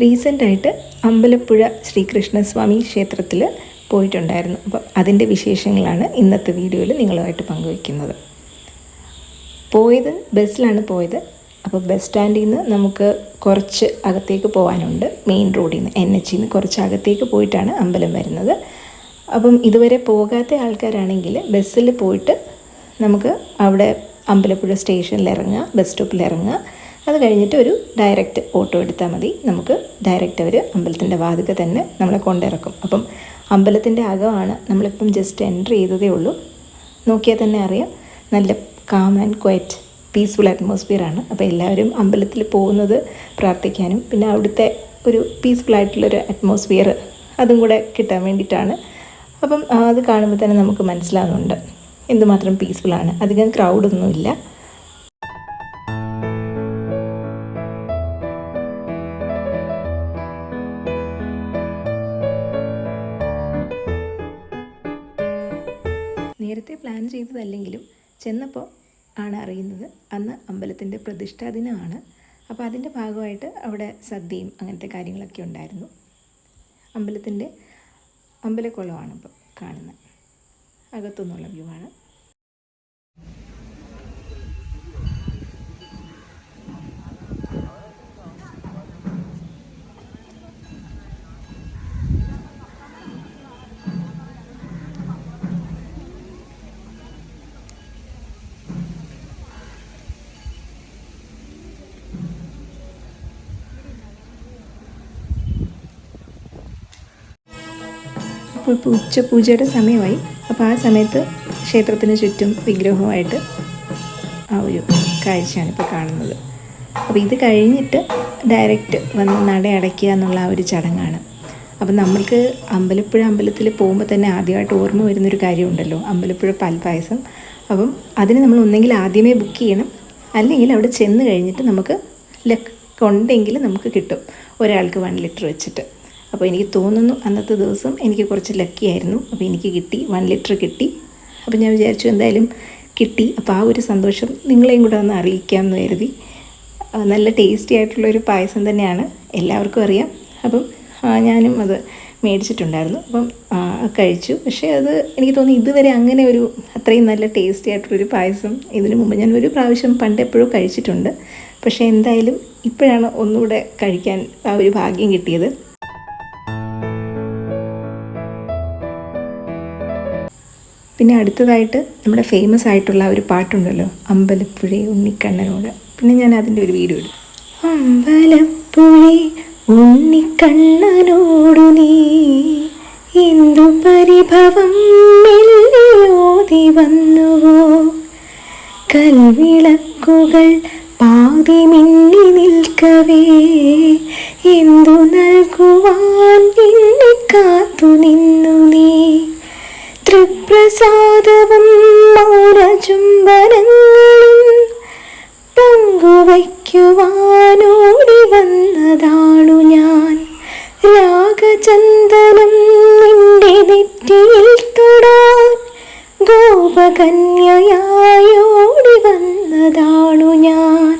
റീസെൻ്റായിട്ട് അമ്പലപ്പുഴ ശ്രീകൃഷ്ണസ്വാമി ക്ഷേത്രത്തിൽ പോയിട്ടുണ്ടായിരുന്നു. അപ്പം അതിൻ്റെ വിശേഷങ്ങളാണ് ഇന്നത്തെ വീഡിയോയിൽ നിങ്ങളുമായിട്ട് പങ്കുവയ്ക്കുന്നത്. പോയത് ബസ്സിലാണ് പോയത്. അപ്പോൾ ബസ് സ്റ്റാൻഡിൽ നിന്ന് നമുക്ക് കുറച്ച് അകത്തേക്ക് പോകാനുണ്ട്. മെയിൻ റോഡിൽ നിന്ന് NH നിന്ന് കുറച്ച് അകത്തേക്ക് പോയിട്ടാണ് അമ്പലം വരുന്നത്. അപ്പം ഇതുവരെ പോകാത്ത ആൾക്കാരാണെങ്കിൽ ബസ്സിൽ പോയിട്ട് നമുക്ക് അവിടെ അമ്പലപ്പുഴ സ്റ്റേഷനിൽ ഇറങ്ങുക, ബസ് സ്റ്റോപ്പിൽ ഇറങ്ങുക. അത് കഴിഞ്ഞിട്ട് ഒരു ഡയറക്റ്റ് ഓട്ടോ എടുത്താൽ മതി. നമുക്ക് ഡയറക്റ്റ് അവർ അമ്പലത്തിൻ്റെ വാതിൽക്ക് തന്നെ നമ്മളെ കൊണ്ടിറക്കും. അപ്പം അമ്പലത്തിൻ്റെ അകമാണ്, നമ്മളിപ്പം ജസ്റ്റ് എൻ്റർ ചെയ്തതേ ഉള്ളൂ. നോക്കിയാൽ തന്നെ അറിയാം, നല്ല കാം ആൻഡ് ക്വയറ്റ് പീസ്ഫുൾ അറ്റ്മോസ്ഫിയറാണ്. അപ്പോൾ എല്ലാവരും അമ്പലത്തിൽ പോകുന്നത് പ്രാർത്ഥിക്കാനും പിന്നെ അവിടുത്തെ ഒരു പീസ്ഫുള്ളായിട്ടുള്ളൊരു അറ്റ്മോസ്ഫിയർ അതും കൂടെ കിട്ടാൻ വേണ്ടിയിട്ടാണ്. അപ്പം അത് കാണുമ്പോൾ തന്നെ നമുക്ക് മനസ്സിലാകുന്നുണ്ട് എന്തുമാത്രം പീസ്ഫുള്ളാണ്. അധികം ക്രൗഡൊന്നുമില്ല. നേരത്തെ പ്ലാൻ ചെയ്തതല്ലെങ്കിലും ചെന്നപ്പോൾ ആണ് അറിയുന്നത് അന്ന് അമ്പലത്തിൻ്റെ പ്രതിഷ്ഠാ ദിനമാണ്. അപ്പോൾ അതിൻ്റെ ഭാഗമായിട്ട് അവിടെ സദ്യയും അങ്ങനത്തെ കാര്യങ്ങളൊക്കെ ഉണ്ടായിരുന്നു. അമ്പലത്തിൻ്റെ അമ്പലക്കുളമാണ് ഇപ്പോൾ കാണുന്നത്. അകത്തുനിന്നുള്ള വ്യൂ ആണ്. ഇപ്പോൾ ഉച്ചപൂജയുടെ സമയമായി. അപ്പോൾ ആ സമയത്ത് ക്ഷേത്രത്തിന് ചുറ്റും വിഗ്രഹവുമായിട്ട് ആ ഒരു കാഴ്ചയാണ് ഇപ്പോൾ കാണുന്നത്. അപ്പോൾ ഇത് കഴിഞ്ഞിട്ട് ഡയറക്റ്റ് വന്ന് നട അടയ്ക്കുക എന്നുള്ള ആ ഒരു ചടങ്ങാണ്. അപ്പം നമ്മൾക്ക് അമ്പലപ്പുഴ അമ്പലത്തിൽ പോകുമ്പോൾ തന്നെ ആദ്യമായിട്ട് ഓർമ്മ വരുന്നൊരു കാര്യമുണ്ടല്ലോ, അമ്പലപ്പുഴ പാൽപ്പായസം. അപ്പം അതിന് നമ്മൾ ഒന്നെങ്കിൽ ആദ്യമേ ബുക്ക് ചെയ്യണം, അല്ലെങ്കിൽ അവിടെ ചെന്ന് കഴിഞ്ഞിട്ട് നമുക്ക് ഉണ്ടെങ്കിൽ നമുക്ക് കിട്ടും, ഒരാൾക്ക് 1 ലിറ്റർ വെച്ചിട്ട്. അപ്പോൾ എനിക്ക് തോന്നുന്നു അന്നത്തെ ദിവസം എനിക്ക് കുറച്ച് ലക്കി ആയിരുന്നു. അപ്പോൾ എനിക്ക് കിട്ടി, 1 ലിറ്റർ കിട്ടി. അപ്പോൾ ഞാൻ വിചാരിച്ചു എന്തായാലും കിട്ടി, അപ്പോൾ ആ ഒരു സന്തോഷം നിങ്ങളെയും കൂടെ ഒന്ന് അറിയിക്കാമെന്ന് കരുതി. നല്ല ടേസ്റ്റി ആയിട്ടുള്ളൊരു പായസം തന്നെയാണ്, എല്ലാവർക്കും അറിയാം. അപ്പം ഞാനും അത് മേടിച്ചിട്ടുണ്ടായിരുന്നു. അപ്പം കഴിച്ചു. പക്ഷേ അത് എനിക്ക് തോന്നി ഇതുവരെ അങ്ങനെ ഒരു അത്രയും നല്ല ടേസ്റ്റി ആയിട്ടുള്ളൊരു പായസം ഇതിനു മുമ്പ് ഞാൻ ഒരു പ്രാവശ്യം പണ്ടെപ്പോഴും കഴിച്ചിട്ടുണ്ട്. പക്ഷേ എന്തായാലും ഇപ്പോഴാണ് ഒന്നുകൂടെ കഴിക്കാൻ ആ ഒരു ഭാഗ്യം കിട്ടിയത്. പിന്നെ അടുത്തതായിട്ട് നമ്മുടെ ഫേമസ് ആയിട്ടുള്ള ഒരു പാട്ടുണ്ടല്ലോ, അമ്പലപ്പുഴ ഉണ്ണിക്കണ്ണനോട്. പിന്നെ ഞാൻ അതിൻ്റെ ഒരു വീഡിയോ ഇടും. അമ്പലപ്പുഴ ഉണ്ണിക്കണ്ണനോടു നീ എന്തു പരിഭവം മെല്ലിയോതി വന്നുവോ, കൽവിളക്കുകൾ പാതി മിന്നി നിൽക്കവേ എന്തു നൽകുവാൻ എന്നെ കാത്തു നിന്നു നീ, തൃപ്രസാദവും മൗനചുംബനങ്ങളും പങ്കുവയ്ക്കുവാനോടി വന്നതാണു ഞാൻ, രാഗചന്ദനം നിന്റെ നെറ്റിയിൽ തൊടാൻ ഗോപകന്യയായോടി വന്നതാണു ഞാൻ.